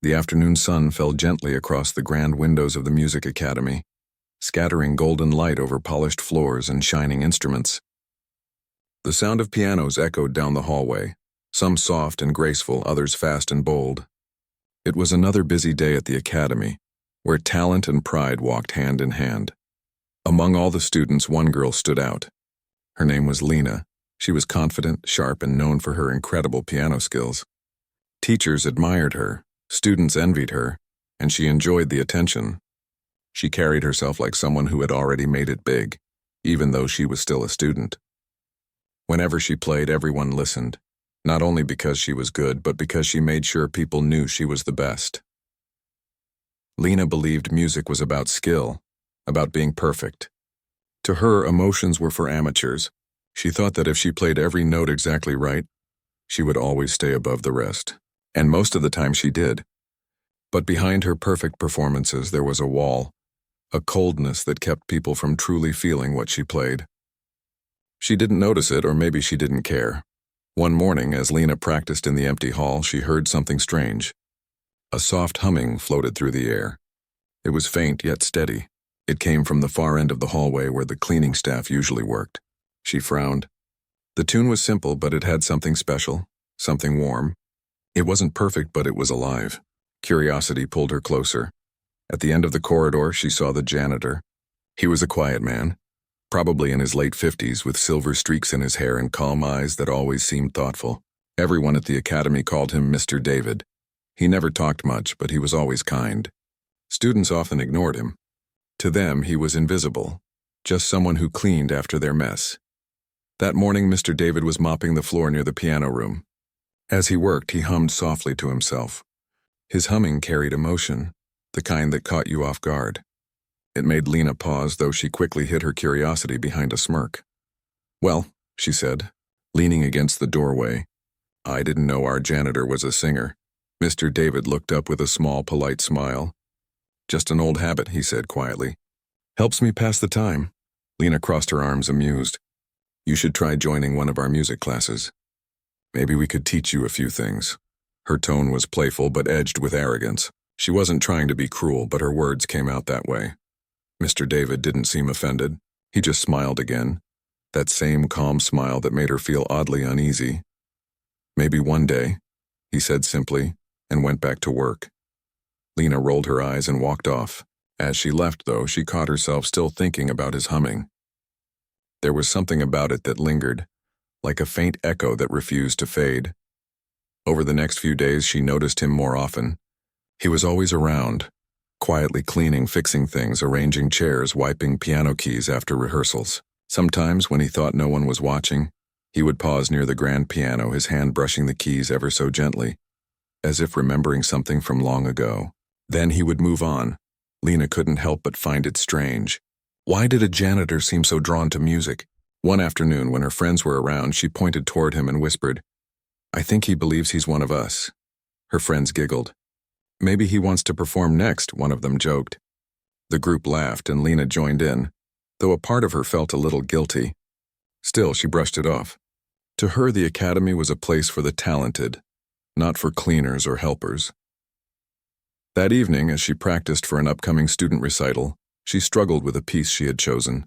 The afternoon sun fell gently across the grand windows of the music academy, scattering golden light over polished floors and shining instruments. The sound of pianos echoed down the hallway, some soft and graceful, others fast and bold. It was another busy day at the academy, where talent and pride walked hand in hand. Among all the students, one girl stood out. Her name was Lena. She was confident, sharp, and known for her incredible piano skills. Teachers admired her, students envied her, and she enjoyed the attention. She carried herself like someone who had already made it big, even though she was still a student. Whenever she played, everyone listened, not only because she was good, but because she made sure people knew she was the best. Lena believed music was about skill, about being perfect. To her, emotions were for amateurs. She thought that if she played every note exactly right, she would always stay above the rest. And most of the time she did. But behind her perfect performances there was a wall, a coldness that kept people from truly feeling what she played. She didn't notice it, or maybe she didn't care. One morning, as Lena practiced in the empty hall, she heard something strange. A soft humming floated through the air. It was faint yet steady. It came from the far end of the hallway where the cleaning staff usually worked. She frowned. The tune was simple, but it had something special, something warm. It wasn't perfect, but it was alive. Curiosity pulled her closer. At the end of the corridor, she saw the janitor. He was a quiet man, probably in his late 50s, with silver streaks in his hair and calm eyes that always seemed thoughtful. Everyone at the academy called him Mr. David. He never talked much, but he was always kind. Students often ignored him. To them, he was invisible, just someone who cleaned after their mess. That morning, Mr. David was mopping the floor near the piano room. As he worked, he hummed softly to himself. His humming carried emotion, the kind that caught you off guard. It made Lena pause, though she quickly hid her curiosity behind a smirk. "Well," she said, leaning against the doorway, "I didn't know our janitor was a singer." Mr. David looked up with a small, polite smile. "Just an old habit," he said quietly. "Helps me pass the time." Lena crossed her arms, amused. "You should try joining one of our music classes. Maybe we could teach you a few things." Her tone was playful but edged with arrogance. She wasn't trying to be cruel, but her words came out that way. Mr. David didn't seem offended. He just smiled again, that same calm smile that made her feel oddly uneasy. "Maybe one day," he said simply, and went back to work. Lena rolled her eyes and walked off. As she left, though, she caught herself still thinking about his humming. There was something about it that lingered, like a faint echo that refused to fade. Over the next few days, she noticed him more often. He was always around, quietly cleaning, fixing things, arranging chairs, wiping piano keys after rehearsals. Sometimes, when he thought no one was watching, he would pause near the grand piano, his hand brushing the keys ever so gently, as if remembering something from long ago. Then he would move on. Lena couldn't help but find it strange. Why did a janitor seem so drawn to music? One afternoon, when her friends were around, she pointed toward him and whispered, "I think he believes he's one of us." Her friends giggled. "Maybe he wants to perform next," one of them joked. The group laughed, and Lena joined in, though a part of her felt a little guilty. Still, she brushed it off. To her, the academy was a place for the talented, not for cleaners or helpers. That evening, as she practiced for an upcoming student recital, she struggled with a piece she had chosen.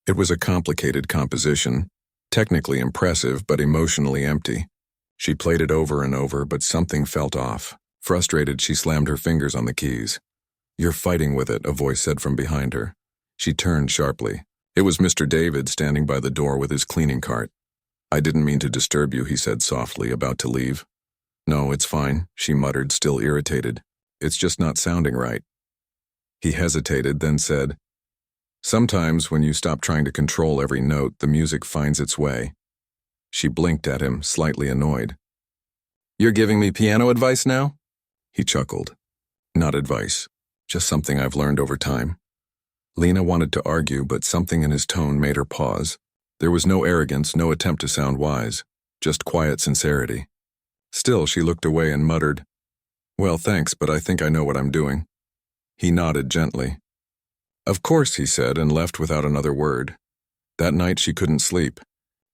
It was a complicated composition, technically impressive but emotionally empty. She played it over and over, but something felt off. Frustrated, she slammed her fingers on the keys. "You're fighting with it," a voice said from behind her. She turned sharply. It was Mr. David standing by the door with his cleaning cart. "I didn't mean to disturb you," he said softly, about to leave. "No, it's fine," she muttered, still irritated. "It's just not sounding right." He hesitated, then said, "Sometimes when you stop trying to control every note, the music finds its way." She blinked at him, slightly annoyed. "You're giving me piano advice now?" He chuckled. "Not advice, just something I've learned over time." Lena wanted to argue, but something in his tone made her pause. There was no arrogance, no attempt to sound wise, just quiet sincerity. Still, she looked away and muttered, "Well, thanks, but I think I know what I'm doing." He nodded gently. "Of course," he said, and left without another word. That night she couldn't sleep.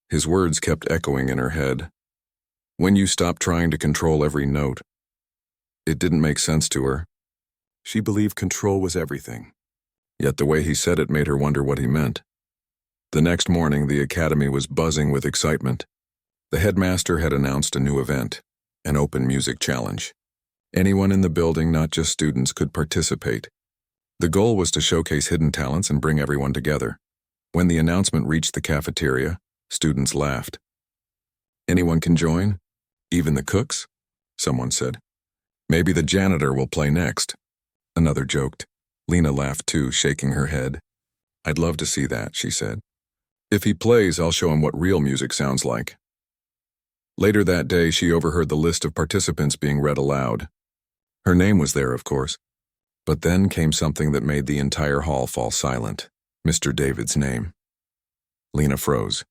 His words kept echoing in her head. "When you stop trying to control every note." It didn't make sense to her. She believed control was everything. Yet the way he said it made her wonder what he meant. The next morning, the academy was buzzing with excitement. The headmaster had announced a new event, an open music challenge. Anyone in the building, not just students, could participate. The goal was to showcase hidden talents and bring everyone together. When the announcement reached the cafeteria, students laughed. "Anyone can join? Even the cooks?" someone said. "Maybe the janitor will play next." Another joked. Lena laughed too, shaking her head. "I'd love to see that," she said. "If he plays, I'll show him what real music sounds like." Later that day, she overheard the list of participants being read aloud. Her name was there, of course. But then came something that made the entire hall fall silent. Mr. David's name. Lena froze.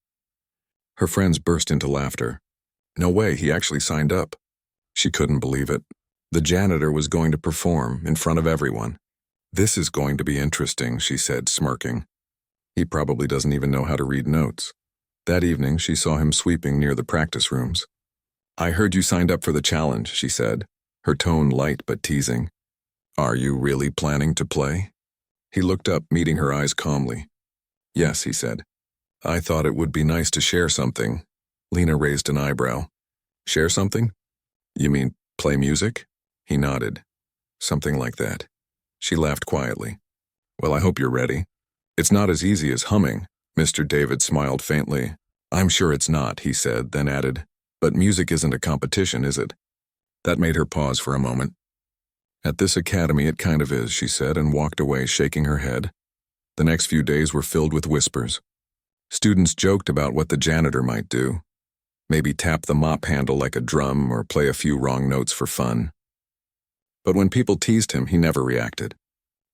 Her friends burst into laughter. No way, he actually signed up. She couldn't believe it. The janitor was going to perform in front of everyone. "This is going to be interesting," she said, smirking. "He probably doesn't even know how to read notes." That evening, she saw him sweeping near the practice rooms. "I heard you signed up for the challenge," she said, her tone light but teasing. "Are you really planning to play?" He looked up, meeting her eyes calmly. "Yes," he said. "I thought it would be nice to share something." Lena raised an eyebrow. "Share something? You mean play music?" He nodded. "Something like that." She laughed quietly. "Well, I hope you're ready." "It's not as easy as humming." Mr. David smiled faintly. "I'm sure it's not," he said, then added, "But music isn't a competition, is it?" That made her pause for a moment. "At this academy it kind of is," she said, and walked away, shaking her head. The next few days were filled with whispers. Students joked about what the janitor might do. Maybe tap the mop handle like a drum or play a few wrong notes for fun. But when people teased him, he never reacted.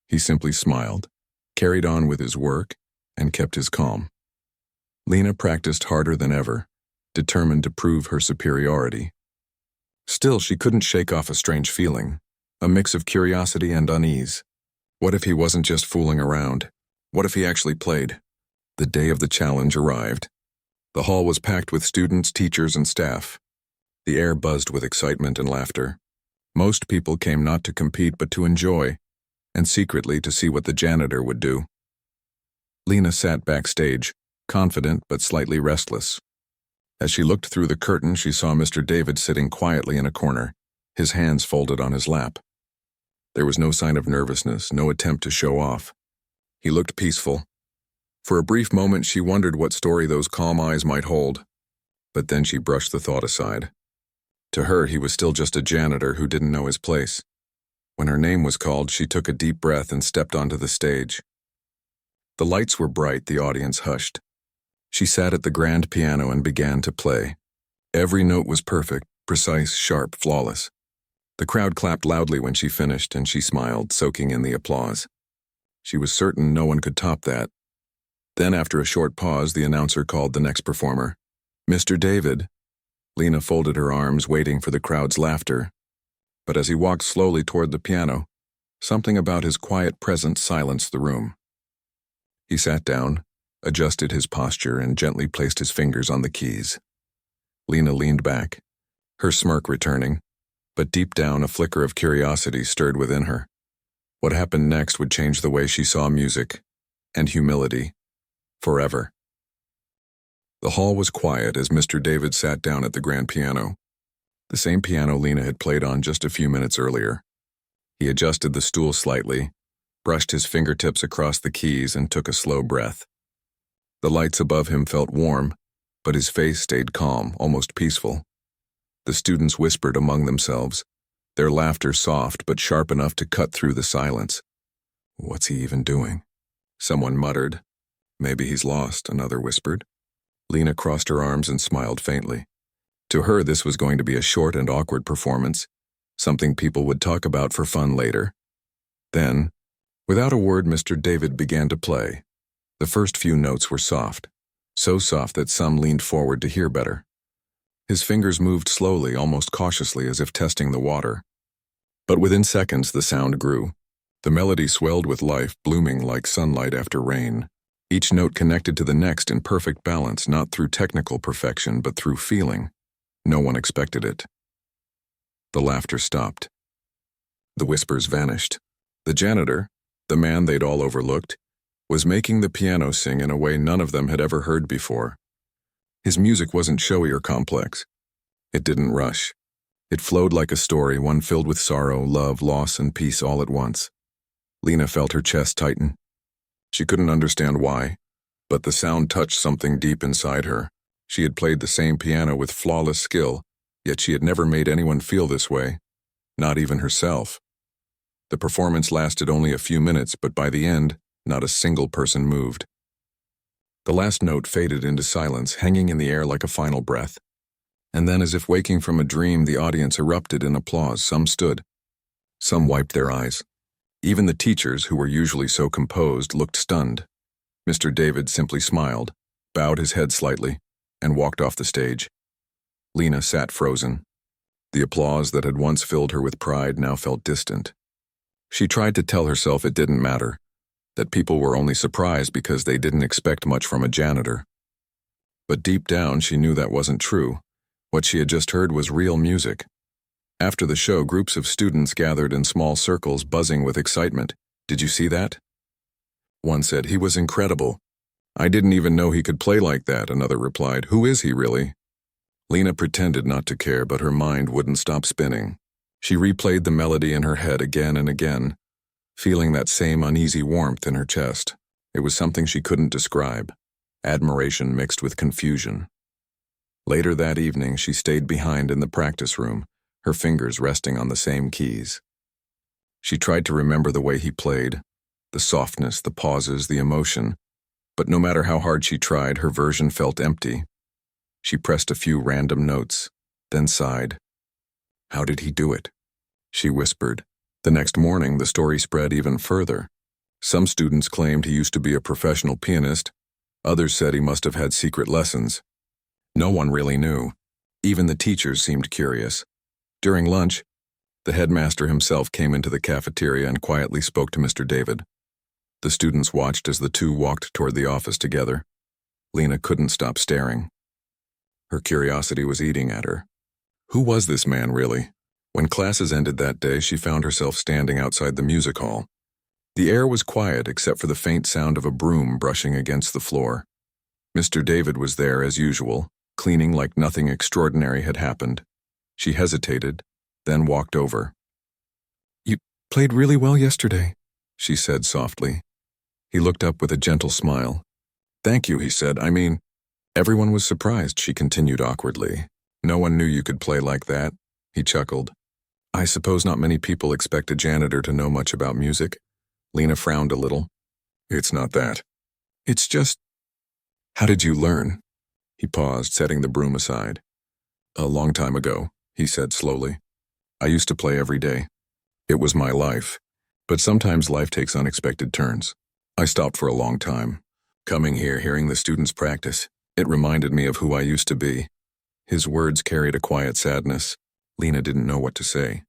He simply smiled, carried on with his work, and kept his calm. Lena practiced harder than ever, determined to prove her superiority. Still, she couldn't shake off a strange feeling, a mix of curiosity and unease. What if he wasn't just fooling around? What if he actually played? The day of the challenge arrived. The hall was packed with students, teachers, and staff. The air buzzed with excitement and laughter. Most people came not to compete but to enjoy, and secretly to see what the janitor would do. Lena sat backstage, confident but slightly restless. As she looked through the curtain, she saw Mr. David sitting quietly in a corner, his hands folded on his lap. There was no sign of nervousness, no attempt to show off. He looked peaceful. For a brief moment, she wondered what story those calm eyes might hold, but then she brushed the thought aside. To her, he was still just a janitor who didn't know his place. When her name was called, she took a deep breath and stepped onto the stage. The lights were bright, the audience hushed. She sat at the grand piano and began to play. Every note was perfect, precise, sharp, flawless. The crowd clapped loudly when she finished, and she smiled, soaking in the applause. She was certain no one could top that. Then, after a short pause, the announcer called the next performer. "Mr. David." Lena folded her arms, waiting for the crowd's laughter. But as he walked slowly toward the piano, something about his quiet presence silenced the room. He sat down, adjusted his posture, and gently placed his fingers on the keys. Lena leaned back, her smirk returning, but deep down a flicker of curiosity stirred within her. What happened next would change the way she saw music and humility forever. The hall was quiet as Mr. David sat down at the grand piano, the same piano Lena had played on just a few minutes earlier. He adjusted the stool slightly, brushed his fingertips across the keys, and took a slow breath. The lights above him felt warm, but his face stayed calm, almost peaceful. The students whispered among themselves, their laughter soft but sharp enough to cut through the silence. "What's he even doing?" Someone muttered. "Maybe he's lost," another whispered. Lena crossed her arms and smiled faintly. To her, this was going to be a short and awkward performance, something people would talk about for fun later. Then, without a word, Mr. David began to play. The first few notes were soft, so soft that some leaned forward to hear better. His fingers moved slowly, almost cautiously, as if testing the water. But within seconds, the sound grew. The melody swelled with life, blooming like sunlight after rain. Each note connected to the next in perfect balance, not through technical perfection, but through feeling. No one expected it. The laughter stopped. The whispers vanished. The janitor, the man they'd all overlooked, was making the piano sing in a way none of them had ever heard before. His music wasn't showy or complex. It didn't rush. It flowed like a story, one filled with sorrow, love, loss, and peace all at once. Lena felt her chest tighten. She couldn't understand why, but the sound touched something deep inside her. She had played the same piano with flawless skill, yet she had never made anyone feel this way, not even herself. The performance lasted only a few minutes, but by the end, not a single person moved. The last note faded into silence, hanging in the air like a final breath. And then, as if waking from a dream, the audience erupted in applause. Some stood. Some wiped their eyes. Even the teachers, who were usually so composed, looked stunned. Mr. David simply smiled, bowed his head slightly, and walked off the stage. Lena sat frozen. The applause that had once filled her with pride now felt distant. She tried to tell herself it didn't matter, that people were only surprised because they didn't expect much from a janitor. But deep down, she knew that wasn't true. What she had just heard was real music. After the show, groups of students gathered in small circles, buzzing with excitement. "Did you see that?" One said, "He was incredible. I didn't even know he could play like that," another replied. "Who is he, really?" Lena pretended not to care, but her mind wouldn't stop spinning. She replayed the melody in her head again and again, feeling that same uneasy warmth in her chest. It was something she couldn't describe, admiration mixed with confusion. Later that evening, she stayed behind in the practice room, her fingers resting on the same keys. She tried to remember the way he played, the softness, the pauses, the emotion, but no matter how hard she tried, her version felt empty. She pressed a few random notes, then sighed. "How did he do it?" she whispered. The next morning, the story spread even further. Some students claimed he used to be a professional pianist. Others said he must have had secret lessons. No one really knew. Even the teachers seemed curious. During lunch, the headmaster himself came into the cafeteria and quietly spoke to Mr. David. The students watched as the two walked toward the office together. Lena couldn't stop staring. Her curiosity was eating at her. Who was this man, really? When classes ended that day, she found herself standing outside the music hall. The air was quiet except for the faint sound of a broom brushing against the floor. Mr. David was there as usual, cleaning like nothing extraordinary had happened. She hesitated, then walked over. "You played really well yesterday," she said softly. He looked up with a gentle smile. "Thank you," he said. "I mean..." Everyone was surprised, she continued awkwardly. "No one knew you could play like that," he chuckled. "I suppose not many people expect a janitor to know much about music." Lena frowned a little. "It's not that. It's just..." "How did you learn?" He paused, setting the broom aside. "A long time ago," he said slowly. "I used to play every day. It was my life. But sometimes life takes unexpected turns. I stopped for a long time. Coming here, hearing the students practice, it reminded me of who I used to be." His words carried a quiet sadness. Lena didn't know what to say.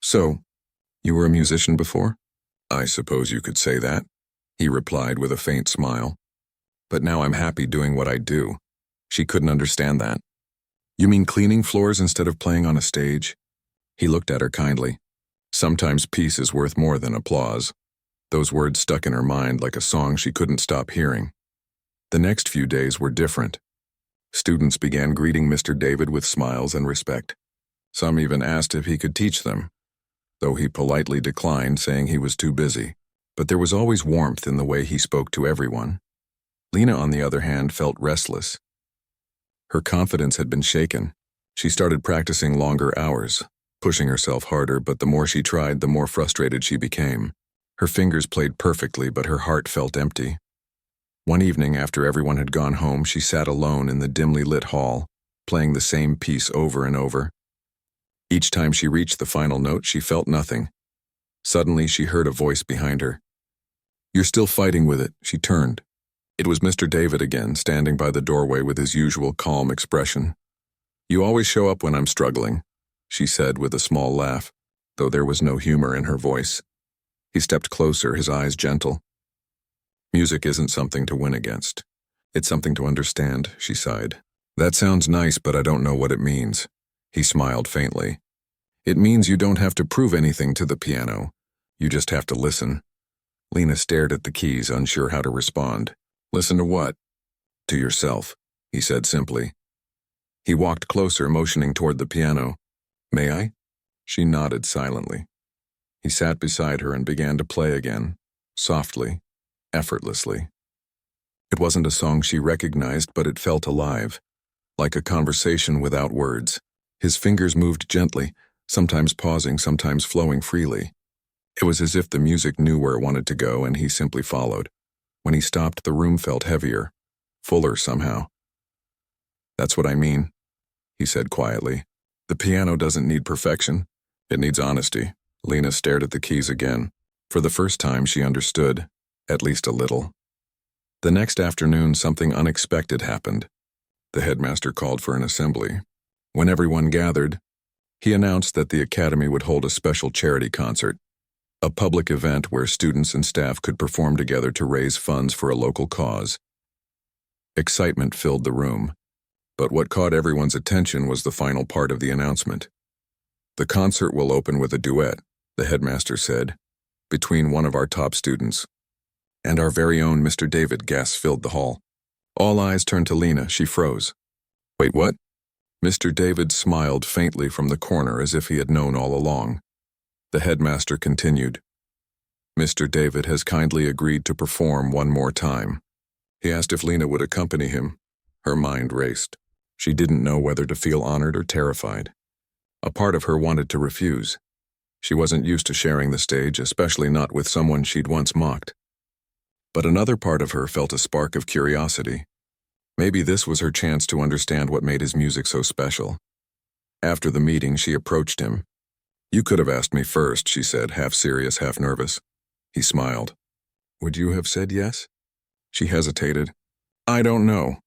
"So, you were a musician before?" "I suppose you could say that," he replied with a faint smile. "But now I'm happy doing what I do." She couldn't understand that. "You mean cleaning floors instead of playing on a stage?" He looked at her kindly. Sometimes peace is worth more than applause. Those words stuck in her mind like a song she couldn't stop hearing. The next few days were different. Students began greeting Mr. David with smiles and respect. Some even asked if he could teach them, though he politely declined, saying he was too busy. But there was always warmth in the way he spoke to everyone. Lena, on the other hand, felt restless. Her confidence had been shaken. She started practicing longer hours, pushing herself harder, but the more she tried, the more frustrated she became. Her fingers played perfectly, but her heart felt empty. One evening, after everyone had gone home, she sat alone in the dimly lit hall, playing the same piece over and over. Each time she reached the final note, she felt nothing. Suddenly, she heard a voice behind her. "You're still fighting with it." She turned. It was Mr. David again, standing by the doorway with his usual calm expression. "You always show up when I'm struggling," she said with a small laugh, though there was no humor in her voice. He stepped closer, his eyes gentle. "Music isn't something to win against. It's something to understand," she sighed. "That sounds nice, but I don't know what it means." He smiled faintly. It means you don't have to prove anything to the piano. You just have to listen. Lena stared at the keys, unsure how to respond. Listen to what? To yourself, he said simply. He walked closer, motioning toward the piano. May I? She nodded silently. He sat beside her and began to play again, softly, effortlessly. It wasn't a song she recognized, but it felt alive, like a conversation without words. His fingers moved gently, sometimes pausing, sometimes flowing freely. It was as if the music knew where it wanted to go, and he simply followed. When he stopped, the room felt heavier, fuller somehow. That's what I mean, he said quietly. The piano doesn't need perfection. It needs honesty. Lena stared at the keys again. For the first time, she understood, at least a little. The next afternoon, something unexpected happened. The headmaster called for an assembly. When everyone gathered, he announced that the academy would hold a special charity concert, a public event where students and staff could perform together to raise funds for a local cause. Excitement filled the room, but what caught everyone's attention was the final part of the announcement. The concert will open with a duet, the headmaster said, between one of our top students. And our very own Mr. David. Gasps filled the hall. All eyes turned to Lena. She froze. Wait, what? Mr. David smiled faintly from the corner as if he had known all along. The headmaster continued. Mr. David has kindly agreed to perform one more time. He asked if Lena would accompany him. Her mind raced. She didn't know whether to feel honored or terrified. A part of her wanted to refuse. She wasn't used to sharing the stage, especially not with someone she'd once mocked. But another part of her felt a spark of curiosity. Maybe this was her chance to understand what made his music so special. After the meeting, she approached him. You could have asked me first, she said, half serious, half nervous. He smiled. Would you have said yes? She hesitated. I don't know.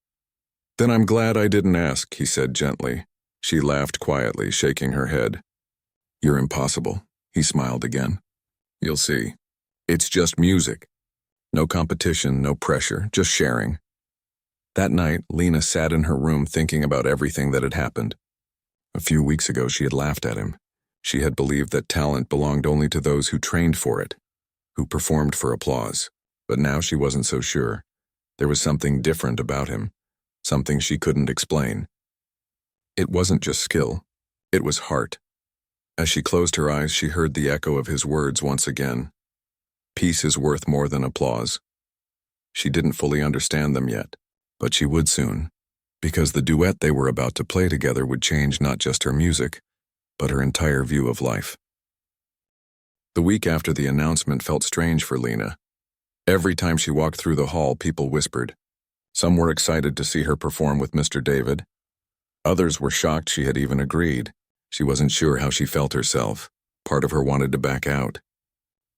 Then I'm glad I didn't ask, he said gently. She laughed quietly, shaking her head. You're impossible, he smiled again. You'll see. It's just music. No competition, no pressure, just sharing. That night, Lena sat in her room thinking about everything that had happened. A few weeks ago, she had laughed at him. She had believed that talent belonged only to those who trained for it, who performed for applause. But now she wasn't so sure. There was something different about him, something she couldn't explain. It wasn't just skill, it was heart. As she closed her eyes, she heard the echo of his words once again. Peace is worth more than applause. She didn't fully understand them yet, but she would soon, because the duet they were about to play together would change not just her music, but her entire view of life. The week after the announcement felt strange for Lena. Every time she walked through the hall, people whispered. Some were excited to see her perform with Mr. David. Others were shocked she had even agreed. She wasn't sure how she felt herself. Part of her wanted to back out.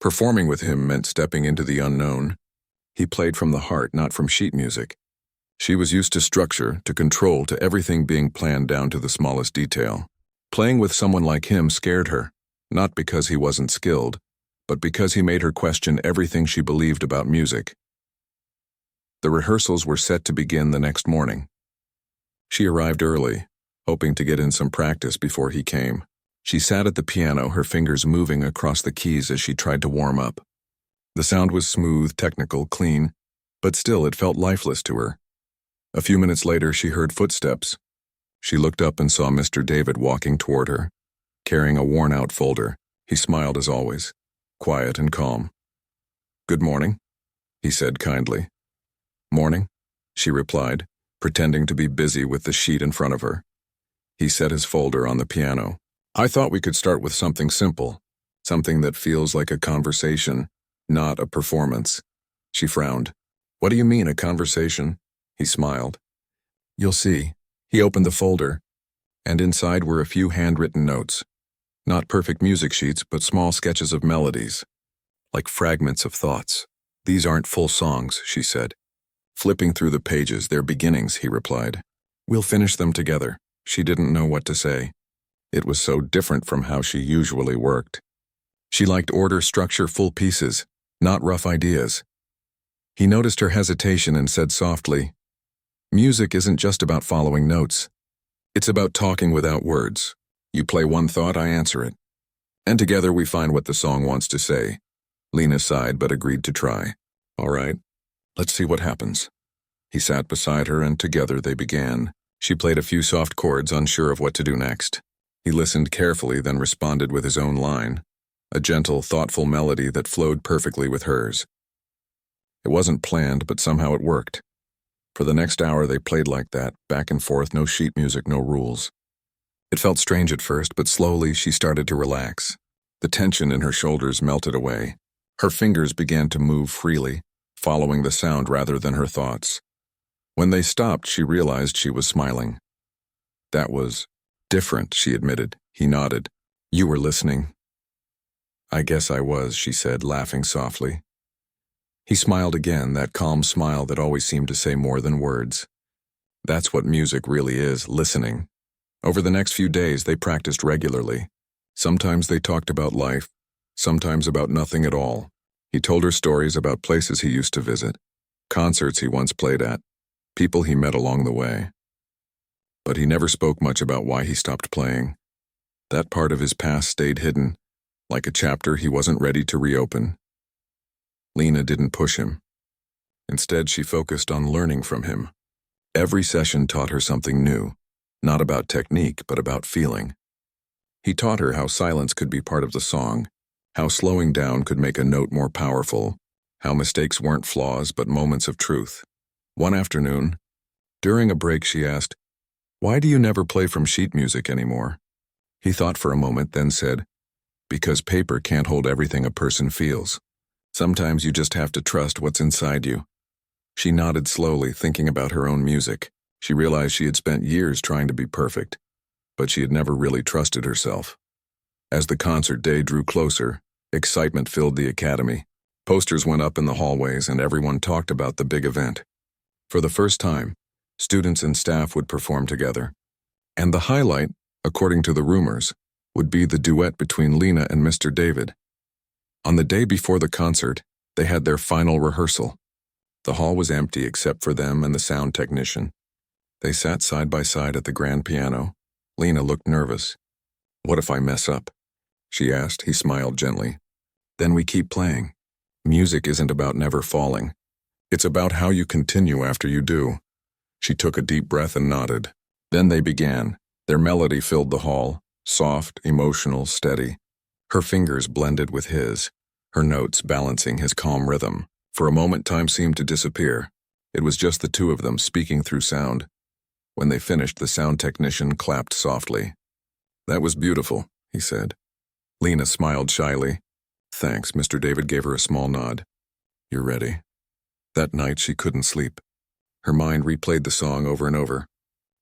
Performing with him meant stepping into the unknown. He played from the heart, not from sheet music. She was used to structure, to control, to everything being planned down to the smallest detail. Playing with someone like him scared her, not because he wasn't skilled, but because he made her question everything she believed about music. The rehearsals were set to begin the next morning. She arrived early, hoping to get in some practice before he came. She sat at the piano, her fingers moving across the keys as she tried to warm up. The sound was smooth, technical, clean, but still it felt lifeless to her. A few minutes later, she heard footsteps. She looked up and saw Mr. David walking toward her, carrying a worn-out folder. He smiled as always, quiet and calm. Good morning, he said kindly. Morning, she replied, pretending to be busy with the sheet in front of her. He set his folder on the piano. I thought we could start with something simple, something that feels like a conversation, not a performance. She frowned. What do you mean, a conversation? He smiled. You'll see. He opened the folder, and inside were a few handwritten notes. Not perfect music sheets, but small sketches of melodies, like fragments of thoughts. These aren't full songs, she said. Flipping through the pages, they're beginnings, he replied. We'll finish them together. She didn't know what to say. It was so different from how she usually worked. She liked order, structure, full pieces, not rough ideas. He noticed her hesitation and said softly, Music isn't just about following notes. It's about talking without words. You play one thought, I answer it. And together we find what the song wants to say. Lena sighed but agreed to try. All right, let's see what happens. He sat beside her and together they began. She played a few soft chords, unsure of what to do next. He listened carefully, then responded with his own line, a gentle, thoughtful melody that flowed perfectly with hers. It wasn't planned, but somehow it worked. For the next hour they played like that, back and forth, no sheet music, no rules. It felt strange at first, but slowly she started to relax. The tension in her shoulders melted away. Her fingers began to move freely, following the sound rather than her thoughts. When they stopped, she realized she was smiling. That was different, she admitted. He nodded. You were listening. I guess I was, she said, laughing softly. He smiled again, that calm smile that always seemed to say more than words. That's what music really is, listening. Over the next few days, they practiced regularly. Sometimes they talked about life, sometimes about nothing at all. He told her stories about places he used to visit, concerts he once played at, people he met along the way. But he never spoke much about why he stopped playing. That part of his past stayed hidden, like a chapter he wasn't ready to reopen. Lena didn't push him. Instead, she focused on learning from him. Every session taught her something new, not about technique, but about feeling. He taught her how silence could be part of the song, how slowing down could make a note more powerful, how mistakes weren't flaws but moments of truth. One afternoon, during a break, she asked, "Why do you never play from sheet music anymore?" He thought for a moment, then said, "Because paper can't hold everything a person feels. Sometimes you just have to trust what's inside you." She nodded slowly, thinking about her own music. She realized she had spent years trying to be perfect, but she had never really trusted herself. As the concert day drew closer, excitement filled the academy. Posters went up in the hallways and everyone talked about the big event. For the first time, students and staff would perform together. And the highlight, according to the rumors, would be the duet between Lena and Mr. David. On the day before the concert, they had their final rehearsal. The hall was empty except for them and the sound technician. They sat side by side at the grand piano. Lena looked nervous. "What if I mess up?" she asked. He smiled gently. "Then we keep playing. Music isn't about never falling. It's about how you continue after you do." She took a deep breath and nodded. Then they began. Their melody filled the hall, soft, emotional, steady. Her fingers blended with his, her notes balancing his calm rhythm. For a moment, time seemed to disappear. It was just the two of them speaking through sound. When they finished, the sound technician clapped softly. "That was beautiful," he said. Lena smiled shyly. "Thanks." Mr. David gave her a small nod. "You're ready." That night, she couldn't sleep. Her mind replayed the song over and over.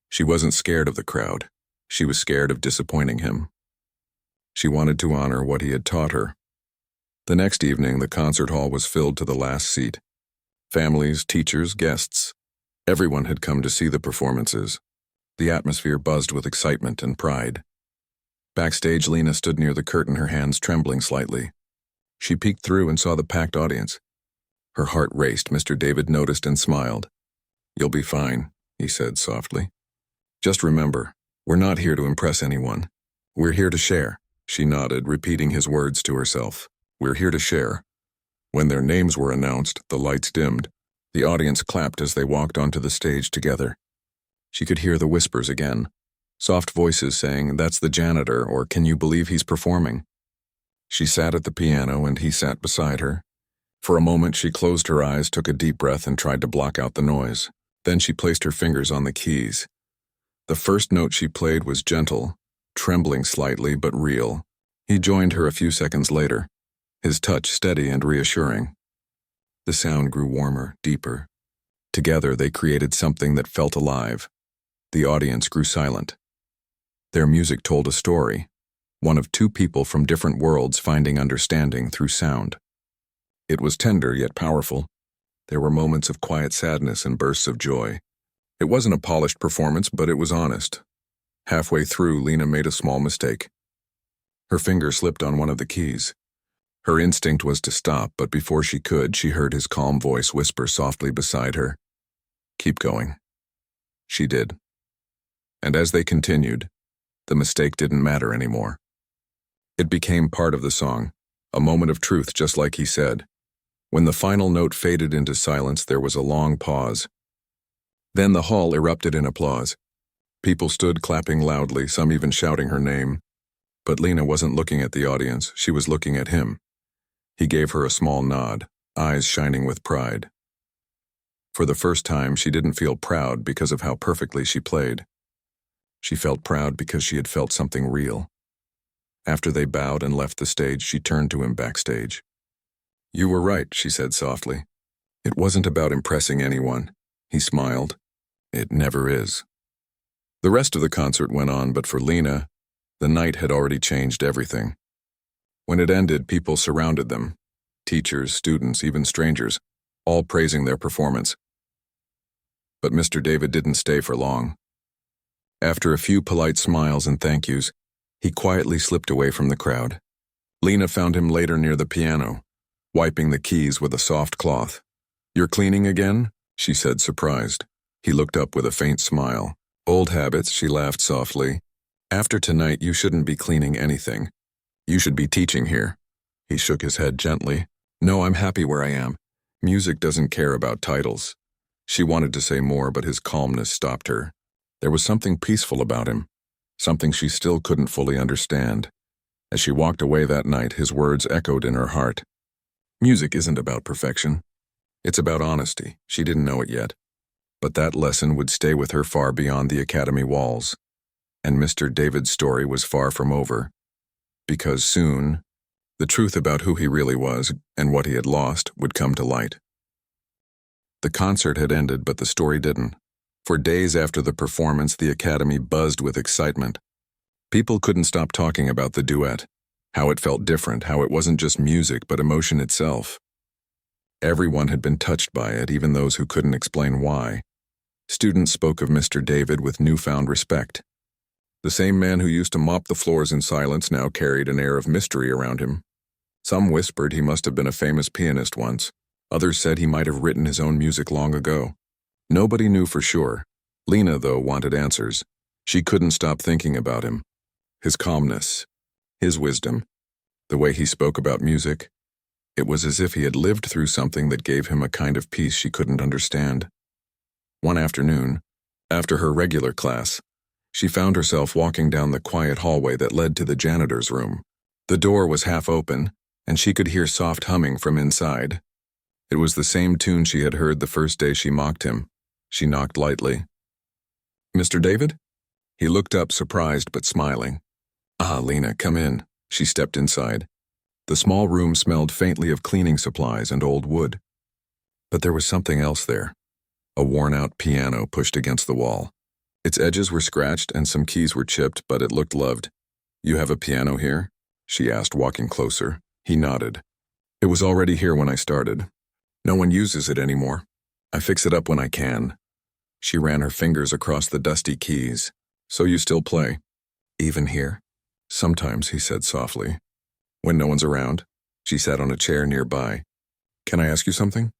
She wasn't scared of the crowd. She was scared of disappointing him. She wanted to honor what he had taught her. The next evening, the concert hall was filled to the last seat. Families, teachers, guests. Everyone had come to see the performances. The atmosphere buzzed with excitement and pride. Backstage, Lena stood near the curtain, her hands trembling slightly. She peeked through and saw the packed audience. Her heart raced. Mr. David noticed and smiled. "You'll be fine," he said softly. "Just remember, we're not here to impress anyone. We're here to share." She nodded, repeating his words to herself. "We're here to share." When their names were announced, the lights dimmed. The audience clapped as they walked onto the stage together. She could hear the whispers again. Soft voices saying, "That's the janitor," or "Can you believe he's performing?" She sat at the piano and he sat beside her. For a moment, she closed her eyes, took a deep breath, and tried to block out the noise. Then she placed her fingers on the keys. The first note she played was gentle, trembling slightly but real. He joined her a few seconds later, his touch steady and reassuring. The sound grew warmer, deeper. Together they created something that felt alive. The audience grew silent. Their music told a story, one of two people from different worlds finding understanding through sound. It was tender yet powerful. There were moments of quiet sadness and bursts of joy. It wasn't a polished performance, but it was honest. Halfway through, Lena made a small mistake. Her finger slipped on one of the keys. Her instinct was to stop, but before she could, she heard his calm voice whisper softly beside her, "Keep going." She did. And as they continued, The mistake didn't matter anymore. It became part of the song, a moment of truth just like he said. When the final note faded into silence, there was a long pause. Then the hall erupted in applause. People stood clapping loudly, some even shouting her name. But Lena wasn't looking at the audience, she was looking at him. He gave her a small nod, eyes shining with pride. For the first time, she didn't feel proud because of how perfectly she played. She felt proud because she had felt something real. After they bowed and left the stage, she turned to him backstage. "You were right," she said softly. "It wasn't about impressing anyone." He smiled. "It never is." The rest of the concert went on, but for Lena, the night had already changed everything. When it ended, people surrounded them. Teachers, students, even strangers, all praising their performance. But Mr. David didn't stay for long. After a few polite smiles and thank yous, he quietly slipped away from the crowd. Lena found him later near the piano, wiping the keys with a soft cloth. "You're cleaning again?" she said, surprised. He looked up with a faint smile. "Old habits," she laughed softly. "After tonight, you shouldn't be cleaning anything. You should be teaching here." He shook his head gently. "No, I'm happy where I am. Music doesn't care about titles." She wanted to say more, but his calmness stopped her. There was something peaceful about him, something she still couldn't fully understand. As she walked away that night, his words echoed in her heart. Music isn't about perfection. It's about honesty. She didn't know it yet. But that lesson would stay with her far beyond the academy walls. And Mr. David's story was far from over. Because soon, the truth about who he really was and what he had lost would come to light. The concert had ended, but the story didn't. For days after the performance, the academy buzzed with excitement. People couldn't stop talking about the duet, how it felt different, how it wasn't just music but emotion itself. Everyone had been touched by it, even those who couldn't explain why. Students spoke of Mr. David with newfound respect. The same man who used to mop the floors in silence now carried an air of mystery around him. Some whispered he must have been a famous pianist once. Others said he might have written his own music long ago. Nobody knew for sure. Lena, though, wanted answers. She couldn't stop thinking about him. His calmness, his wisdom, the way he spoke about music. It was as if he had lived through something that gave him a kind of peace she couldn't understand. One afternoon, after her regular class, she found herself walking down the quiet hallway that led to the janitor's room. The door was half open, and she could hear soft humming from inside. It was the same tune she had heard the first day she mocked him. She knocked lightly. "Mr. David?" He looked up, surprised but smiling. "Ah, Lena, come in." She stepped inside. The small room smelled faintly of cleaning supplies and old wood. But there was something else there. A worn-out piano pushed against the wall. Its edges were scratched and some keys were chipped, but it looked loved. "You have a piano here?" she asked, walking closer. He nodded. "It was already here when I started. No one uses it anymore. I fix it up when I can." She ran her fingers across the dusty keys. "So you still play? Even here?" "Sometimes," he said softly. "When no one's around?" She sat on a chair nearby. "Can I ask you something?"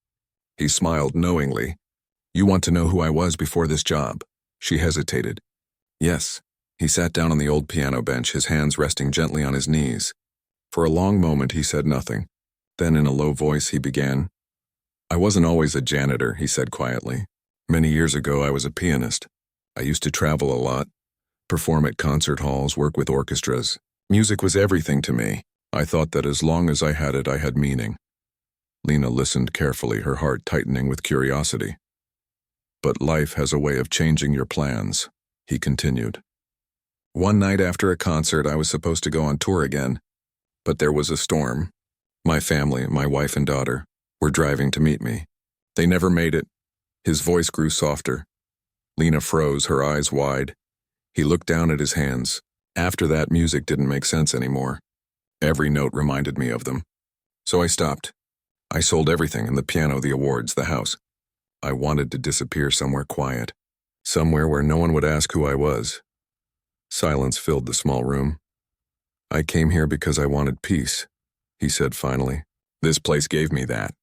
He smiled knowingly. "You want to know who I was before this job?" She hesitated. "Yes." He sat down on the old piano bench, his hands resting gently on his knees. For a long moment he said nothing. Then in a low voice he began. "I wasn't always a janitor," he said quietly. "Many years ago I was a pianist. I used to travel a lot, perform at concert halls, work with orchestras. Music was everything to me. I thought that as long as I had it, I had meaning." Lena listened carefully, her heart tightening with curiosity. "But life has a way of changing your plans," he continued. "One night after a concert, I was supposed to go on tour again. But there was a storm. My family, my wife and daughter, were driving to meet me. They never made it." His voice grew softer. Lena froze, her eyes wide. He looked down at his hands. After that, music didn't make sense anymore. Every note reminded me of them. So I stopped. I sold everything, the piano, the awards, the house. I wanted to disappear somewhere quiet, somewhere where no one would ask who I was. Silence filled the small room. "I came here because I wanted peace," he said finally. "This place gave me that.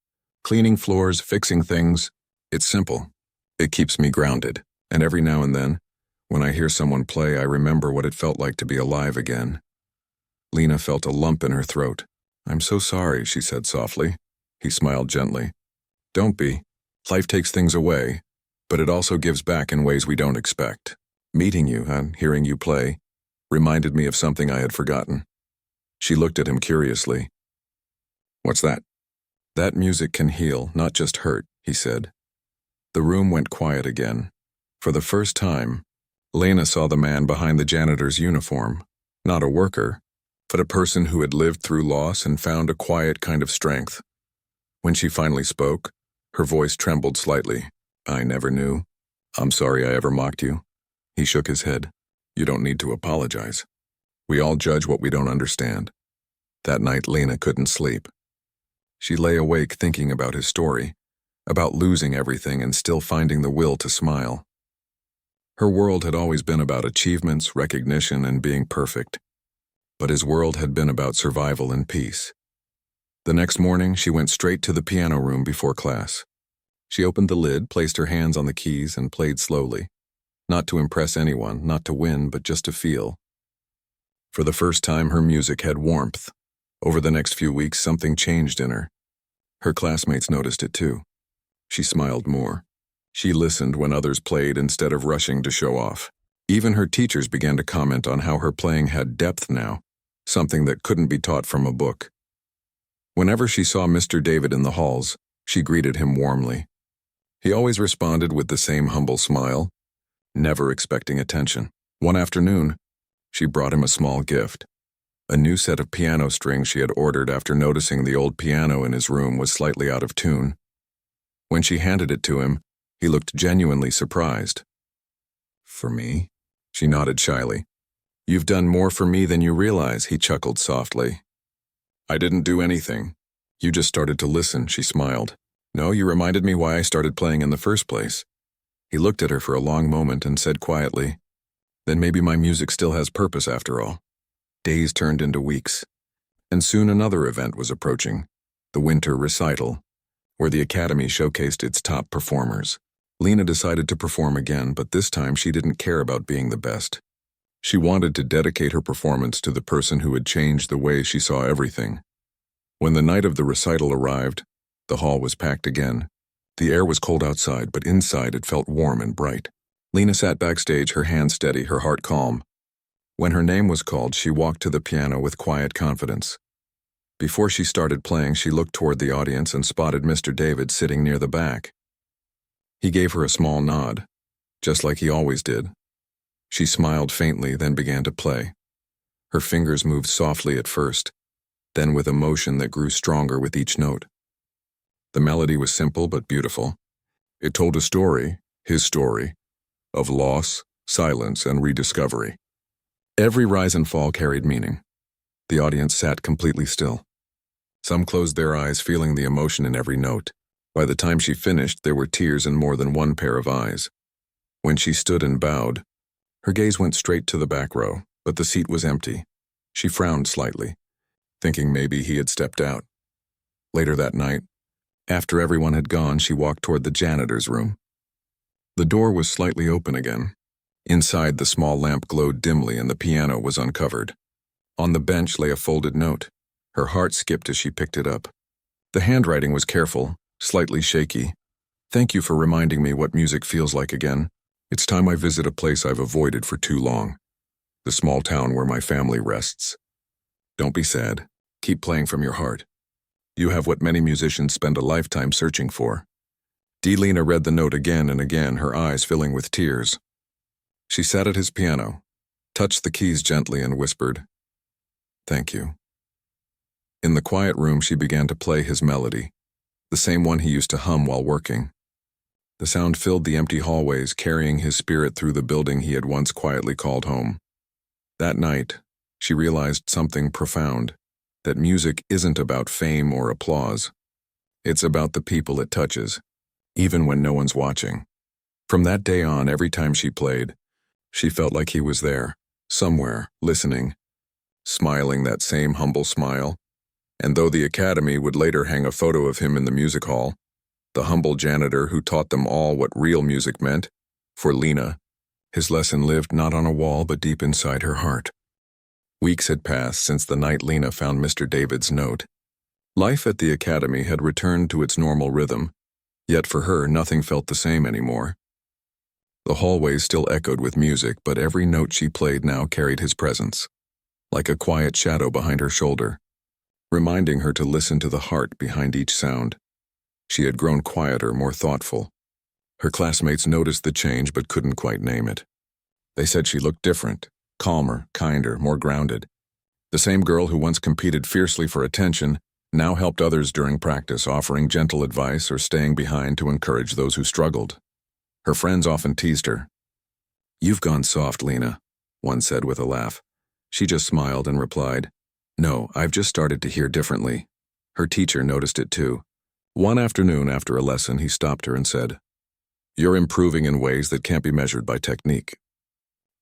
Cleaning floors, fixing things. It's simple. It keeps me grounded. And every now and then, When I hear someone play, I remember what it felt like to be alive again. Lena felt a lump in her throat. I'm so sorry, she said softly. He smiled gently. Don't be. Life takes things away, but it also gives back in ways we don't expect. Meeting you and hearing you play reminded me of something I had forgotten. She looked at him curiously. What's that? That music can heal, not just hurt, he said. The room went quiet again. For the first time, Lena saw the man behind the janitor's uniform, not a worker, but a person who had lived through loss and found a quiet kind of strength. When she finally spoke, her voice trembled slightly. I never knew. I'm sorry I ever mocked you. He shook his head. You don't need to apologize. We all judge what we don't understand. That night, Lena couldn't sleep. She lay awake thinking about his story, about losing everything and still finding the will to smile. Her world had always been about achievements, recognition, and being perfect. But his world had been about survival and peace. The next morning, she went straight to the piano room before class. She opened the lid, placed her hands on the keys, and played slowly. Not to impress anyone, not to win, but just to feel. For the first time, her music had warmth. Over the next few weeks, something changed in her. Her classmates noticed it too. She smiled more. She listened when others played instead of rushing to show off. Even her teachers began to comment on how her playing had depth now, something that couldn't be taught from a book. Whenever she saw Mr. David in the halls, she greeted him warmly. He always responded with the same humble smile, never expecting attention. One afternoon, she brought him a small gift. A new set of piano strings she had ordered after noticing the old piano in his room was slightly out of tune. When she handed it to him, he looked genuinely surprised. For me? She nodded shyly. You've done more for me than you realize, he chuckled softly. I didn't do anything. You just started to listen, she smiled. No, you reminded me why I started playing in the first place. He looked at her for a long moment and said quietly, then maybe my music still has purpose after all. Days turned into weeks, and soon another event was approaching, the winter recital, where the academy showcased its top performers. Lena decided to perform again, but this time she didn't care about being the best. She wanted to dedicate her performance to the person who had changed the way she saw everything. When the night of the recital arrived, the hall was packed again. The air was cold outside, but inside it felt warm and bright. Lena sat backstage, her hands steady, her heart calm. When her name was called, she walked to the piano with quiet confidence. Before she started playing, she looked toward the audience and spotted Mr. David sitting near the back. He gave her a small nod, just like he always did. She smiled faintly, then began to play. Her fingers moved softly at first, then with emotion that grew stronger with each note. The melody was simple but beautiful. It told a story, his story, of loss, silence, and rediscovery. Every rise and fall carried meaning. The audience sat completely still. Some closed their eyes, feeling the emotion in every note. By the time she finished, there were tears in more than one pair of eyes. When she stood and bowed, her gaze went straight to the back row, but the seat was empty. She frowned slightly, thinking maybe he had stepped out. Later that night, after everyone had gone, she walked toward the janitor's room. The door was slightly open again. Inside, the small lamp glowed dimly and the piano was uncovered. On the bench lay a folded note. Her heart skipped as she picked it up. The handwriting was careful, slightly shaky. Thank you for reminding me what music feels like again. It's time I visit a place I've avoided for too long. The small town where my family rests. Don't be sad. Keep playing from your heart. You have what many musicians spend a lifetime searching for. Lena read the note again and again, her eyes filling with tears. She sat at his piano, touched the keys gently and whispered, "Thank you." In the quiet room, she began to play his melody, the same one he used to hum while working. The sound filled the empty hallways, carrying his spirit through the building he had once quietly called home. That night, she realized something profound, that music isn't about fame or applause. It's about the people it touches, even when no one's watching. From that day on, every time she played, she felt like he was there, somewhere, listening, smiling that same humble smile. And though the academy would later hang a photo of him in the music hall, the humble janitor who taught them all what real music meant, for Lena, His lesson lived not on a wall but deep inside her heart. Weeks had passed since the night Lena found Mr. David's note. Life at the academy had returned to its normal rhythm, yet for her nothing felt the same anymore. The hallways still echoed with music, but every note she played now carried his presence, like a quiet shadow behind her shoulder, reminding her to listen to the heart behind each sound. She had grown quieter, more thoughtful. Her classmates noticed the change but couldn't quite name it. They said she looked different, calmer, kinder, more grounded. The same girl who once competed fiercely for attention now helped others during practice, offering gentle advice or staying behind to encourage those who struggled. Her friends often teased her. "You've gone soft, Lena," one said with a laugh. She just smiled and replied, "No, I've just started to hear differently." Her teacher noticed it too. One afternoon after a lesson, he stopped her and said, "You're improving in ways that can't be measured by technique.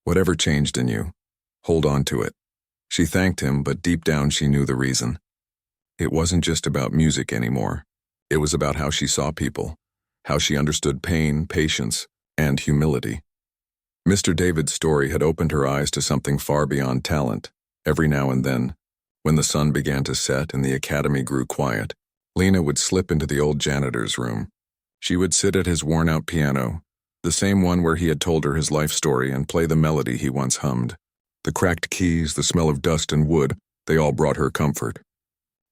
Whatever changed in you, hold on to it." She thanked him, but deep down she knew the reason. It wasn't just about music anymore. It was about how she saw people, how she understood pain, patience, and humility. Mr. David's story had opened her eyes to something far beyond talent. Every now and then, when the sun began to set and the academy grew quiet, Lena would slip into the old janitor's room. She would sit at his worn-out piano, the same one where he had told her his life story, and play the melody he once hummed. The cracked keys, the smell of dust and wood, they all brought her comfort.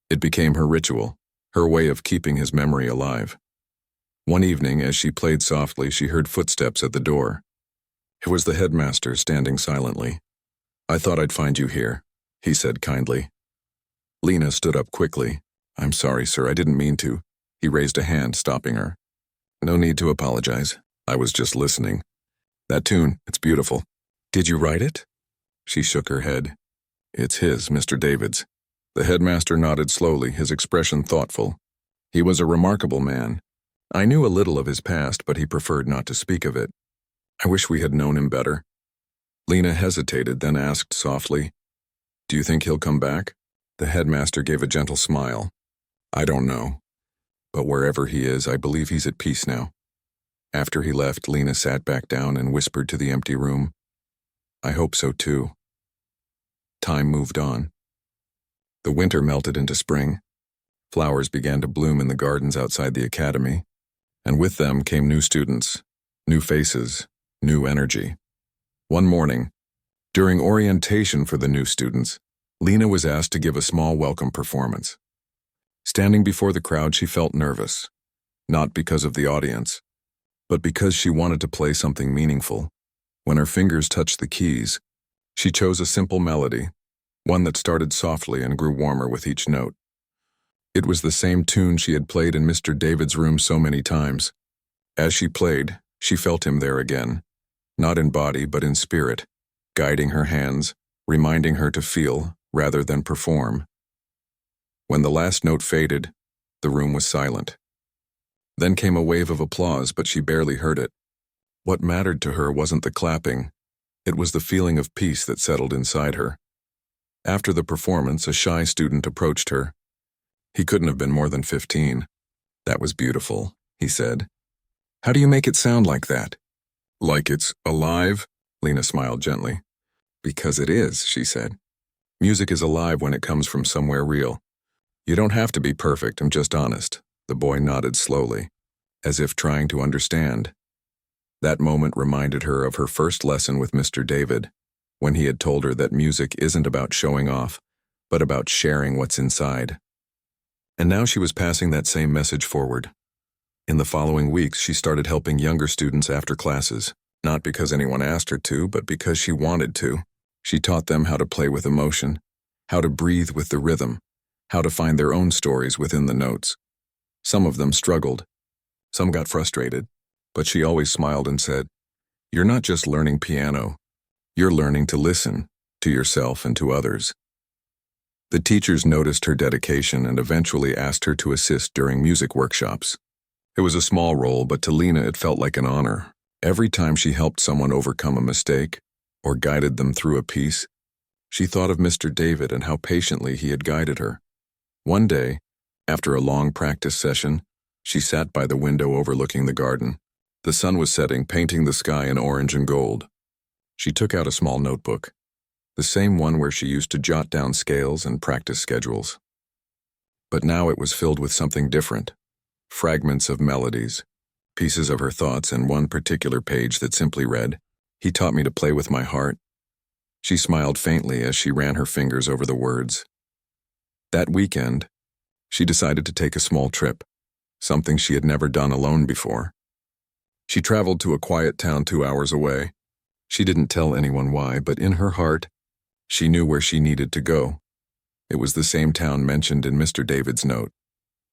It became her ritual, her way of keeping his memory alive. One evening, as she played softly, she heard footsteps at the door. It was the headmaster standing silently. "I thought I'd find you here," he said kindly. Lena stood up quickly. "I'm sorry, sir, I didn't mean to." He raised a hand, stopping her. "No need to apologize. I was just listening. That tune, it's beautiful. Did you write it?" She shook her head. "It's his, Mr. David's." The headmaster nodded slowly, his expression thoughtful. He was a remarkable man. I knew a little of his past, but he preferred not to speak of it. I wish we had known him better. Lena hesitated, then asked softly, "Do you think he'll come back?" The headmaster gave a gentle smile. "I don't know. But wherever he is, I believe he's at peace now." After he left, Lena sat back down and whispered to the empty room, "I hope so too." Time moved on. The winter melted into spring. Flowers began to bloom in the gardens outside the academy, and with them came new students, new faces, new energy. One morning, during orientation for the new students, Lena was asked to give a small welcome performance. Standing before the crowd, she felt nervous, not because of the audience, but because she wanted to play something meaningful. When her fingers touched the keys, she chose a simple melody, one that started softly and grew warmer with each note. It was the same tune she had played in Mr. David's room so many times. As she played, she felt him there again, not in body but in spirit, guiding her hands, reminding her to feel rather than perform. When the last note faded, the room was silent. Then came a wave of applause, but she barely heard it. What mattered to her wasn't the clapping. It was the feeling of peace that settled inside her. After the performance, a shy student approached her. He couldn't have been more than 15. "That was beautiful," he said. "How do you make it sound like that?" "Like it's alive?" Lena smiled gently. "Because it is," she said. "Music is alive when it comes from somewhere real. You don't have to be perfect, I'm just honest." The boy nodded slowly, as if trying to understand. That moment reminded her of her first lesson with Mr. David, when he had told her that music isn't about showing off, but about sharing what's inside. And now she was passing that same message forward. In the following weeks, she started helping younger students after classes, not because anyone asked her to, but because she wanted to. She taught them how to play with emotion, how to breathe with the rhythm, how to find their own stories within the notes. Some of them struggled. Some got frustrated, but she always smiled and said, "You're not just learning piano. You're learning to listen, to yourself and to others." The teachers noticed her dedication and eventually asked her to assist during music workshops. It was a small role, but to Lena it felt like an honor. Every time she helped someone overcome a mistake or guided them through a piece, she thought of Mr. David and how patiently he had guided her. One day, after a long practice session, she sat by the window overlooking the garden. The sun was setting, painting the sky in orange and gold. She took out a small notebook, the same one where she used to jot down scales and practice schedules. But now it was filled with something different. Fragments of melodies, pieces of her thoughts, and one particular page that simply read, "He taught me to play with my heart." She smiled faintly as she ran her fingers over the words. That weekend, she decided to take a small trip, something she had never done alone before. She traveled to a quiet town 2 hours away. She didn't tell anyone why, but in her heart, she knew where she needed to go. It was the same town mentioned in Mr. David's note,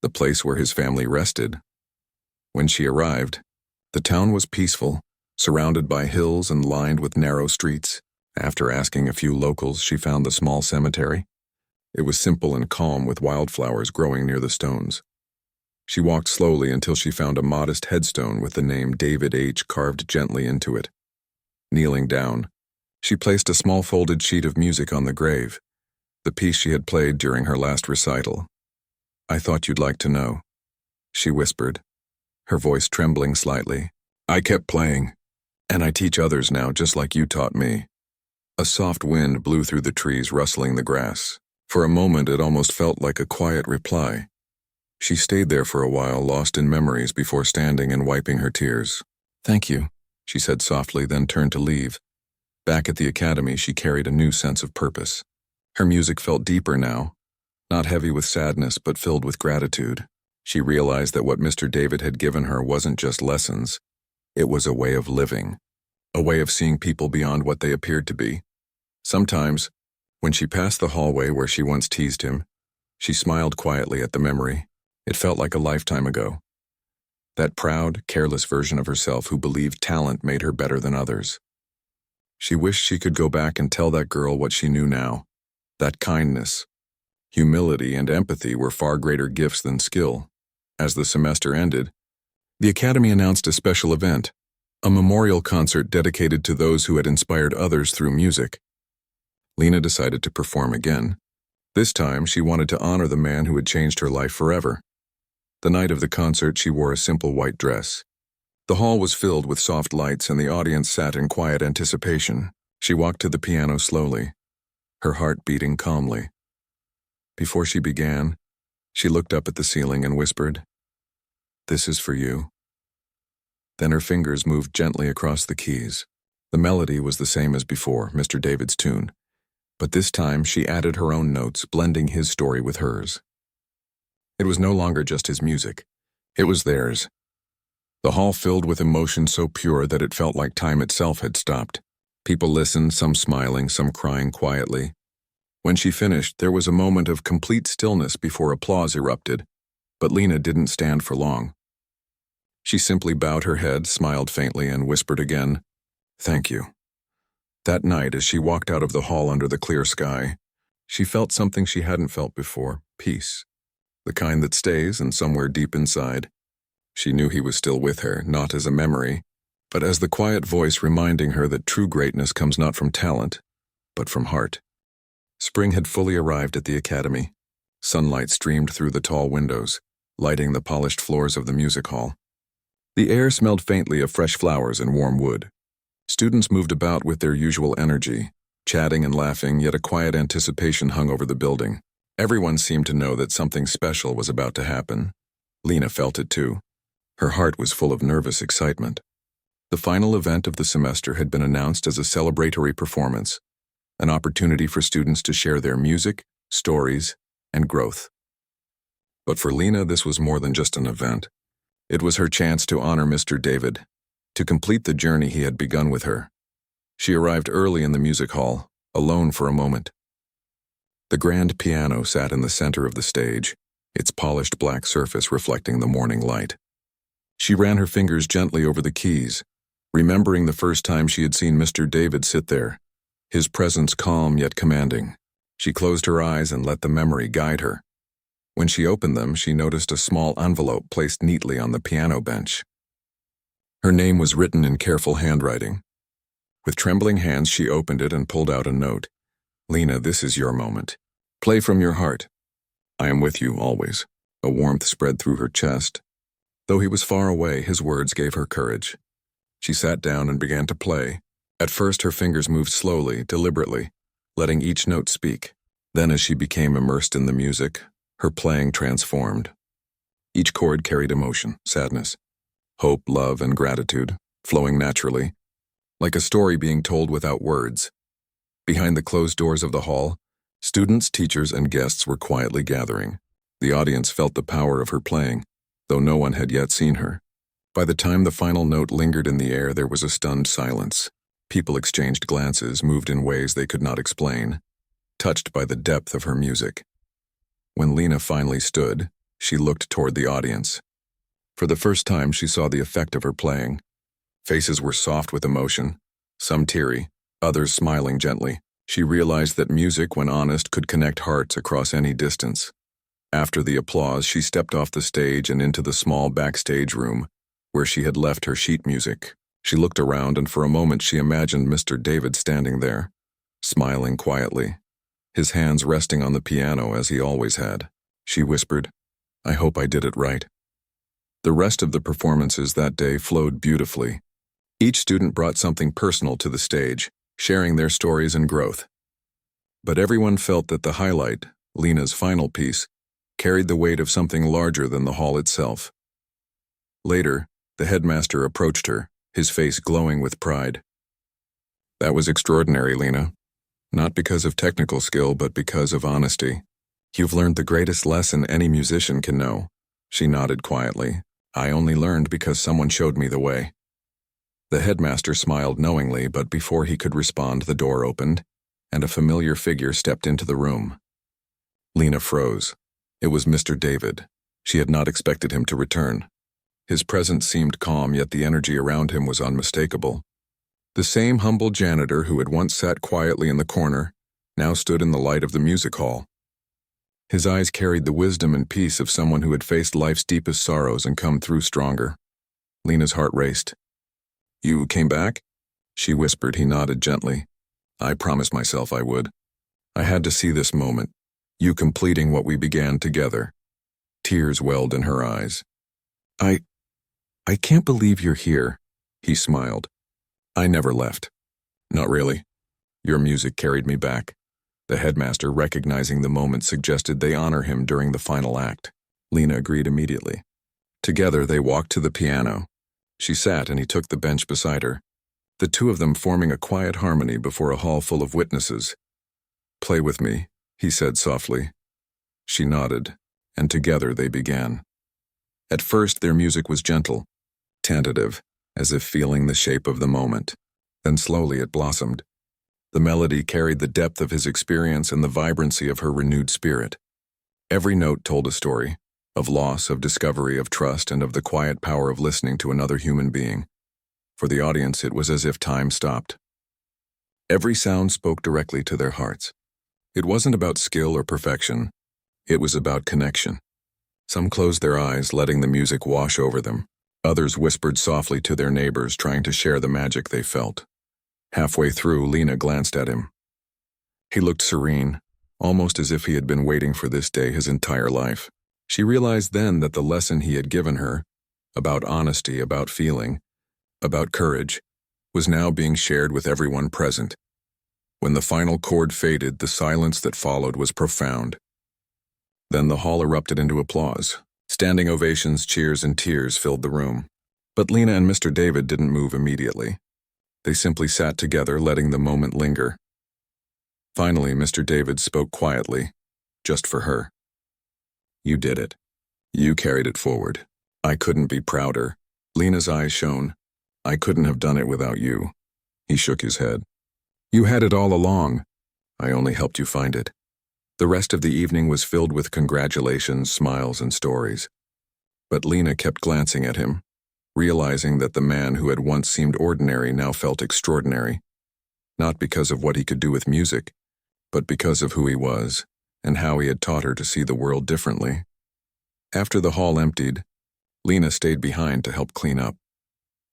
the place where his family rested. When she arrived, the town was peaceful, surrounded by hills and lined with narrow streets. After asking a few locals, she found the small cemetery. It was simple and calm, with wildflowers growing near the stones. She walked slowly until she found a modest headstone with the name David H. carved gently into it. Kneeling down, she placed a small folded sheet of music on the grave, the piece she had played during her last recital. "I thought you'd like to know," she whispered, her voice trembling slightly. "I kept playing, and I teach others now just like you taught me." A soft wind blew through the trees, rustling the grass. For a moment it almost felt like a quiet reply. She stayed there for a while, lost in memories, before standing and wiping her tears. "Thank you," she said softly, then turned to leave. Back at the academy, she carried a new sense of purpose. Her music felt deeper now, not heavy with sadness, but filled with gratitude. She realized that what Mr. David had given her wasn't just lessons. It was a way of living, a way of seeing people beyond what they appeared to be. Sometimes, when she passed the hallway where she once teased him, she smiled quietly at the memory. It felt like a lifetime ago. That proud, careless version of herself who believed talent made her better than others. She wished she could go back and tell that girl what she knew now. That kindness, humility, and empathy were far greater gifts than skill. As the semester ended, the academy announced a special event, a memorial concert dedicated to those who had inspired others through music. Lena decided to perform again. This time, she wanted to honor the man who had changed her life forever. The night of the concert, she wore a simple white dress. The hall was filled with soft lights, and the audience sat in quiet anticipation. She walked to the piano slowly, her heart beating calmly. Before she began, she looked up at the ceiling and whispered, "This is for you." Then her fingers moved gently across the keys. The melody was the same as before, Mr. David's tune. But this time she added her own notes, blending his story with hers. It was no longer just his music. It was theirs. The hall filled with emotion so pure that it felt like time itself had stopped. People listened, some smiling, some crying quietly. When she finished, there was a moment of complete stillness before applause erupted, but Lena didn't stand for long. She simply bowed her head, smiled faintly, and whispered again, "Thank you." That night, as she walked out of the hall under the clear sky, she felt something she hadn't felt before: peace. The kind that stays, and somewhere deep inside, she knew he was still with her, not as a memory, but as the quiet voice reminding her that true greatness comes not from talent, but from heart. Spring had fully arrived at the academy. Sunlight streamed through the tall windows, lighting the polished floors of the music hall. The air smelled faintly of fresh flowers and warm wood. Students moved about with their usual energy, chatting and laughing, yet a quiet anticipation hung over the building. Everyone seemed to know that something special was about to happen. Lena felt it too. Her heart was full of nervous excitement. The final event of the semester had been announced as a celebratory performance, an opportunity for students to share their music, stories, and growth. But for Lena, this was more than just an event. It was her chance to honor Mr. David, to complete the journey he had begun with her. She arrived early in the music hall, alone for a moment. The grand piano sat in the center of the stage, its polished black surface reflecting the morning light. She ran her fingers gently over the keys, remembering the first time she had seen Mr. David sit there, his presence calm yet commanding. She closed her eyes and let the memory guide her. When she opened them, she noticed a small envelope placed neatly on the piano bench. Her name was written in careful handwriting. With trembling hands, she opened it and pulled out a note. "Lena, this is your moment. Play from your heart. I am with you always." A warmth spread through her chest. Though he was far away, his words gave her courage. She sat down and began to play, At first, her fingers moved slowly, deliberately, letting each note speak. Then, as she became immersed in the music, her playing transformed. Each chord carried emotion, sadness, hope, love, and gratitude, flowing naturally, like a story being told without words. Behind the closed doors of the hall, students, teachers, and guests were quietly gathering. The audience felt the power of her playing, though no one had yet seen her. By the time the final note lingered in the air, there was a stunned silence. People exchanged glances, moved in ways they could not explain, touched by the depth of her music. When Lena finally stood, she looked toward the audience. For the first time, she saw the effect of her playing. Faces were soft with emotion, some teary, others smiling gently. She realized that music, when honest, could connect hearts across any distance. After the applause, she stepped off the stage and into the small backstage room, where she had left her sheet music. She looked around, and for a moment she imagined Mr. David standing there, smiling quietly, his hands resting on the piano as he always had. She whispered, "I hope I did it right." The rest of the performances that day flowed beautifully. Each student brought something personal to the stage, sharing their stories and growth. But everyone felt that the highlight, Lena's final piece, carried the weight of something larger than the hall itself. Later, the headmaster approached her, his face glowing with pride. "That was extraordinary, Lena. Not because of technical skill, but because of honesty. You've learned the greatest lesson any musician can know." She nodded quietly. "I only learned because someone showed me the way." The headmaster smiled knowingly, but before he could respond, the door opened, and a familiar figure stepped into the room. Lena froze. It was Mr. David. She had not expected him to return. His presence seemed calm, yet the energy around him was unmistakable. The same humble janitor who had once sat quietly in the corner now stood in the light of the music hall. His eyes carried the wisdom and peace of someone who had faced life's deepest sorrows and come through stronger. Lena's heart raced. "You came back?" she whispered. He nodded gently. "I promised myself I would. I had to see this moment, you completing what we began together." Tears welled in her eyes. I can't believe you're here," he smiled. "I never left." "Not really. Your music carried me back." The headmaster, recognizing the moment, suggested they honor him during the final act. Lena agreed immediately. Together, they walked to the piano. She sat and he took the bench beside her, the two of them forming a quiet harmony before a hall full of witnesses. "Play with me," he said softly. She nodded, and together they began. At first, their music was gentle, tentative, as if feeling the shape of the moment. Then slowly it blossomed. The melody carried the depth of his experience and the vibrancy of her renewed spirit. Every note told a story, of loss, of discovery, of trust, and of the quiet power of listening to another human being. For the audience, it was as if time stopped. Every sound spoke directly to their hearts. It wasn't about skill or perfection. It was about connection. Some closed their eyes, letting the music wash over them. Others whispered softly to their neighbors, trying to share the magic they felt. Halfway through, Lena glanced at him. He looked serene, almost as if he had been waiting for this day his entire life. She realized then that the lesson he had given her, about honesty, about feeling, about courage, was now being shared with everyone present. When the final chord faded, the silence that followed was profound. Then the hall erupted into applause. Standing ovations, cheers, and tears filled the room. But Lena and Mr. David didn't move immediately. They simply sat together, letting the moment linger. Finally, Mr. David spoke quietly, just for her. "You did it. You carried it forward. I couldn't be prouder." Lena's eyes shone. "I couldn't have done it without you." He shook his head. "You had it all along. I only helped you find it." The rest of the evening was filled with congratulations, smiles, and stories. But Lena kept glancing at him, realizing that the man who had once seemed ordinary now felt extraordinary, not because of what he could do with music, but because of who he was and how he had taught her to see the world differently. After the hall emptied, Lena stayed behind to help clean up.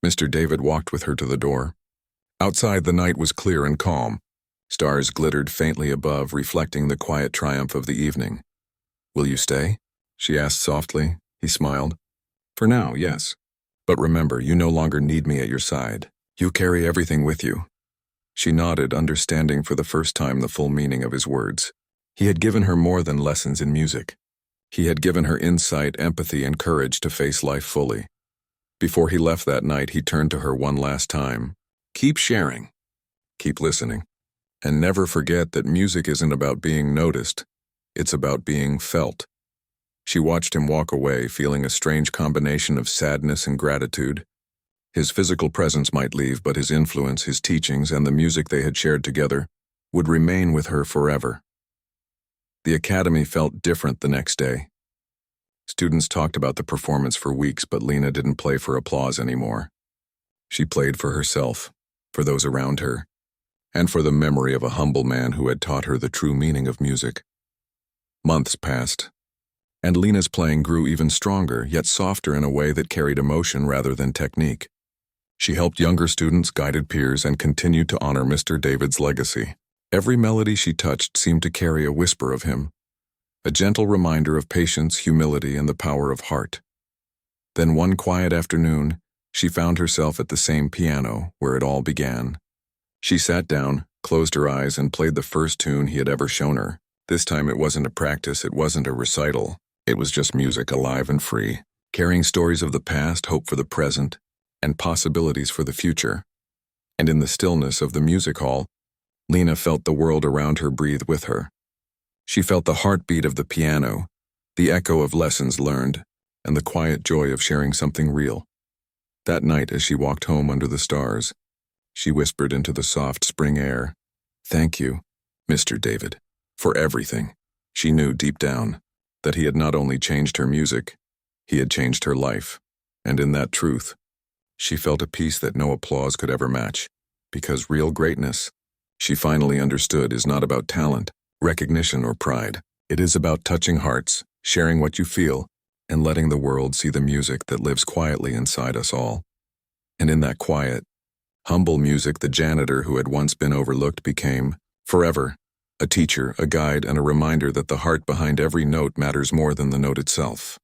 Mr. David walked with her to the door. Outside, the night was clear and calm. Stars glittered faintly above, reflecting the quiet triumph of the evening. "Will you stay?" she asked softly. He smiled. "For now, yes. But remember, you no longer need me at your side. You carry everything with you. She nodded, understanding for the first time the full meaning of his words. He had given her more than lessons in music. He had given her insight, empathy, and courage to face life fully. Before he left that night, he turned to her one last time. Keep sharing. Keep listening. And never forget that music isn't about being noticed. It's about being felt. She watched him walk away, feeling a strange combination of sadness and gratitude. His physical presence might leave, but his influence, his teachings, and the music they had shared together would remain with her forever. The academy felt different the next day. Students talked about the performance for weeks, but Lena didn't play for applause anymore. She played for herself, for those around her, and for the memory of a humble man who had taught her the true meaning of music. Months passed, and Lena's playing grew even stronger, yet softer in a way that carried emotion rather than technique. She helped younger students, guided peers, and continued to honor Mr. David's legacy. Every melody she touched seemed to carry a whisper of him, a gentle reminder of patience, humility, and the power of heart. Then one quiet afternoon, she found herself at the same piano where it all began. She sat down, closed her eyes, and played the first tune he had ever shown her. This time it wasn't a practice, it wasn't a recital. It was just music, alive and free, carrying stories of the past, hope for the present, and possibilities for the future. And in the stillness of the music hall, Lena felt the world around her breathe with her. She felt the heartbeat of the piano, the echo of lessons learned, and the quiet joy of sharing something real. That night, as she walked home under the stars, she whispered into the soft spring air, "Thank you, Mr. David, for everything." She knew deep down that he had not only changed her music, he had changed her life. And in that truth, she felt a peace that no applause could ever match, because real greatness, she finally understood, is not about talent, recognition, or pride. It is about touching hearts, sharing what you feel, and letting the world see the music that lives quietly inside us all. And in that quiet, humble music, the janitor who had once been overlooked became, forever, a teacher, a guide, and a reminder that the heart behind every note matters more than the note itself.